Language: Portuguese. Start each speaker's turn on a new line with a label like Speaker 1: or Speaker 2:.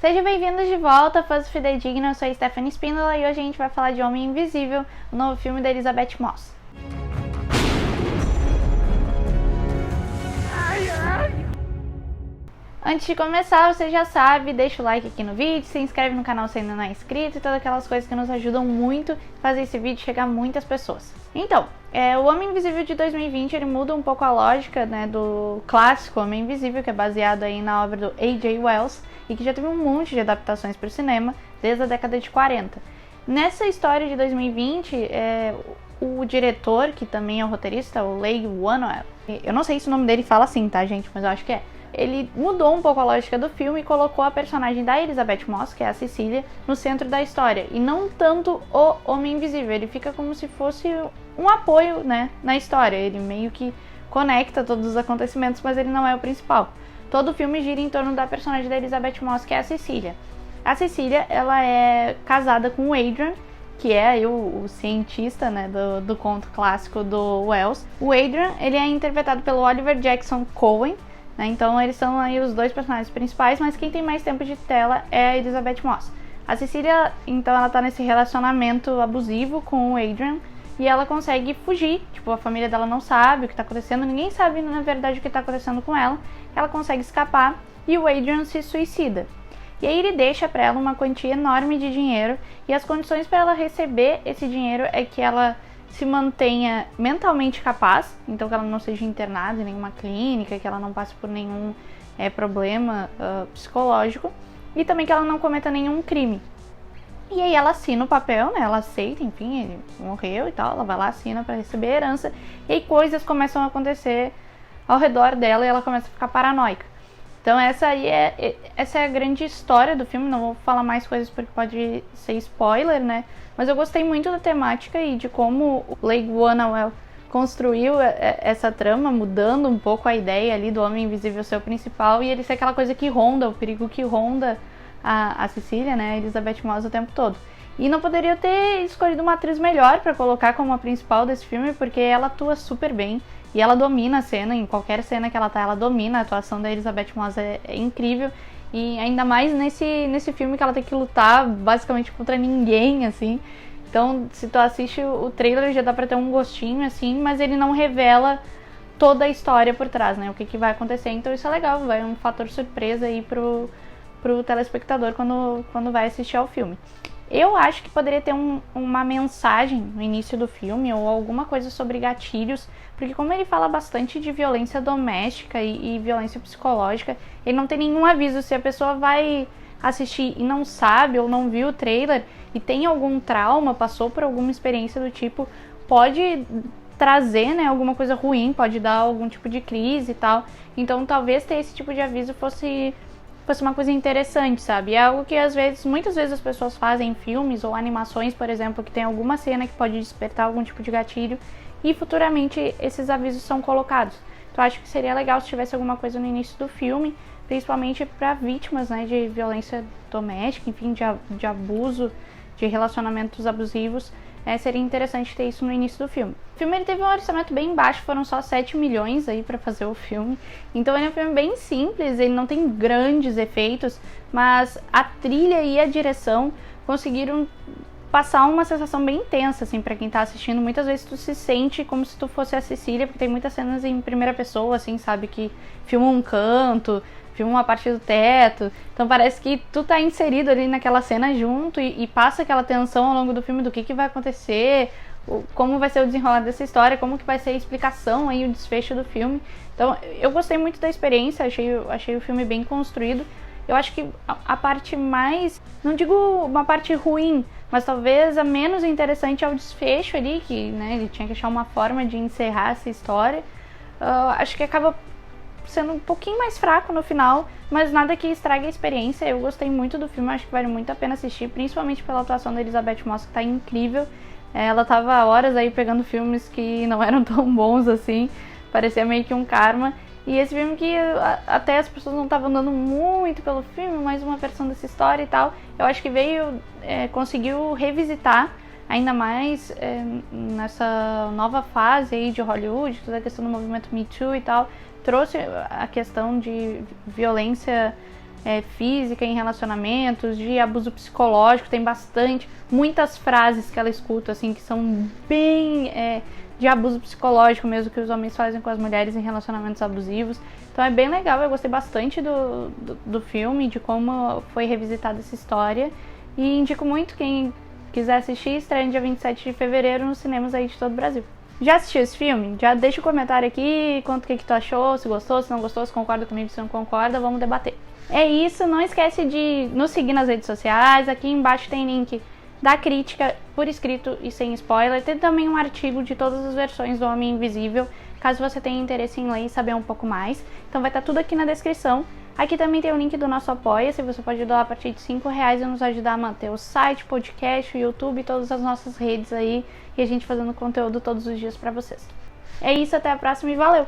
Speaker 1: Sejam bem-vindos de volta, fãs do Fidedigno, eu sou a Stephanie Spindola e hoje a gente vai falar de Homem Invisível, o novo filme da Elisabeth Moss. Antes de começar, você já sabe, deixa o like aqui no vídeo, se inscreve no canal se ainda não é inscrito e todas aquelas coisas que nos ajudam muito a fazer esse vídeo chegar a muitas pessoas. Então, o Homem Invisível de 2020, ele muda um pouco a lógica, né, do clássico Homem Invisível, que é baseado aí na obra do A.J. Wells e que já teve um monte de adaptações para o cinema desde a década de 40. Nessa história de 2020, o diretor, que também é o roteirista, o Leigh Whannell, eu não sei se o nome dele fala assim, tá, gente, mas eu acho que é. Ele mudou um pouco a lógica do filme e colocou a personagem da Elisabeth Moss, que é a Cecília, no centro da história. E não tanto o Homem Invisível, ele fica como se fosse um apoio, né, na história. Ele meio que conecta todos os acontecimentos, mas ele não é o principal. Todo o filme gira em torno da personagem da Elisabeth Moss, que é a Cecília. A Cecília, ela é casada com o Adrian, que é aí o cientista, né, do conto clássico do Wells. O Adrian, ele é interpretado pelo Oliver Jackson Cohen, né? Então eles são aí os dois personagens principais, mas quem tem mais tempo de tela é a Elisabeth Moss. A Cecília, então, ela tá nesse relacionamento abusivo com o Adrian e ela consegue fugir, tipo, a família dela não sabe o que tá acontecendo, ninguém sabe na verdade o que tá acontecendo com ela. Ela consegue escapar e o Adrian se suicida. E aí ele deixa pra ela uma quantia enorme de dinheiro e as condições para ela receber esse dinheiro é que ela se mantenha mentalmente capaz, então que ela não seja internada em nenhuma clínica, que ela não passe por nenhum problema psicológico e também que ela não cometa nenhum crime. E aí ela assina o papel, né? Ela aceita, enfim, ele morreu e tal, ela vai lá, assina para receber a herança e aí coisas começam a acontecer ao redor dela e ela começa a ficar paranoica. Então essa é a grande história do filme, não vou falar mais coisas porque pode ser spoiler, né? Mas eu gostei muito da temática e de como o Leigh Whannell construiu essa trama, mudando um pouco a ideia ali do Homem Invisível ser o principal e ele ser aquela coisa que ronda, o perigo que ronda a Cecília, né, a Elisabeth Moss o tempo todo. E não poderia ter escolhido uma atriz melhor para colocar como a principal desse filme, porque ela atua super bem e ela domina a cena, em qualquer cena que ela tá, ela domina, a atuação da Elisabeth Moss é incrível. E ainda mais nesse filme que ela tem que lutar basicamente contra ninguém, assim. Então, se tu assiste o trailer, já dá pra ter um gostinho, assim, mas ele não revela toda a história por trás, né? O que vai acontecer. Então isso é legal, vai um fator surpresa aí pro telespectador quando vai assistir ao filme. Eu acho que poderia ter uma mensagem no início do filme ou alguma coisa sobre gatilhos, porque como ele fala bastante de violência doméstica e violência psicológica, ele não tem nenhum aviso. Se a pessoa vai assistir e não sabe ou não viu o trailer e tem algum trauma, passou por alguma experiência do tipo, pode trazer, né, alguma coisa ruim, pode dar algum tipo de crise e tal. Então talvez ter esse tipo de aviso fosse uma coisa interessante, sabe? É algo que muitas vezes as pessoas fazem em filmes ou animações, por exemplo, que tem alguma cena que pode despertar algum tipo de gatilho e futuramente esses avisos são colocados. Então acho que seria legal se tivesse alguma coisa no início do filme, principalmente para vítimas, né, de violência doméstica, enfim, de abuso, de relacionamentos abusivos. Seria interessante ter isso no início do filme. O filme ele teve um orçamento bem baixo, foram só 7 milhões aí pra fazer o filme. Então ele é um filme bem simples, ele não tem grandes efeitos, mas a trilha e a direção conseguiram passar uma sensação bem intensa, assim, pra quem tá assistindo. Muitas vezes tu se sente como se tu fosse a Cecília, porque tem muitas cenas em primeira pessoa, assim, sabe, que filma um canto, filma uma parte do teto, então parece que tu tá inserido ali naquela cena junto e passa aquela tensão ao longo do filme do que vai acontecer, como vai ser o desenrolar dessa história, como que vai ser a explicação aí, o desfecho do filme. Então eu gostei muito da experiência, achei o filme bem construído. Eu acho que a parte mais, não digo uma parte ruim, mas talvez a menos interessante é o desfecho ali, que, né, ele tinha que achar uma forma de encerrar essa história. Acho que acaba sendo um pouquinho mais fraco no final, mas nada que estrague a experiência. Eu gostei muito do filme, acho que vale muito a pena assistir, principalmente pela atuação da Elisabeth Moss, que tá incrível. Ela tava horas aí pegando filmes que não eram tão bons assim, parecia meio que um karma. E esse filme que até as pessoas não estavam dando muito pelo filme, mais uma versão dessa história e tal, eu acho que conseguiu revisitar ainda mais nessa nova fase aí de Hollywood, toda a questão do movimento Me Too e tal, trouxe a questão de violência física em relacionamentos, de abuso psicológico, tem muitas frases que ela escuta, assim, que são bem de abuso psicológico mesmo, que os homens fazem com as mulheres em relacionamentos abusivos. Então é bem legal, eu gostei bastante do filme, de como foi revisitada essa história, e indico muito quem quiser assistir, estreia dia 27 de fevereiro nos cinemas aí de todo o Brasil. Já assistiu esse filme? Já deixa o comentário aqui, conta o que tu achou, se gostou, se não gostou, se concorda comigo, se não concorda, vamos debater. É isso, não esquece de nos seguir nas redes sociais, aqui embaixo tem link da crítica por escrito e sem spoiler, tem também um artigo de todas as versões do Homem Invisível, caso você tenha interesse em ler e saber um pouco mais, então vai estar tudo aqui na descrição. Aqui também tem o link do nosso Apoia-se, você pode doar a partir de R$5 e nos ajudar a manter o site, podcast, o YouTube e todas as nossas redes aí, e a gente fazendo conteúdo todos os dias pra vocês. É isso, até a próxima e valeu!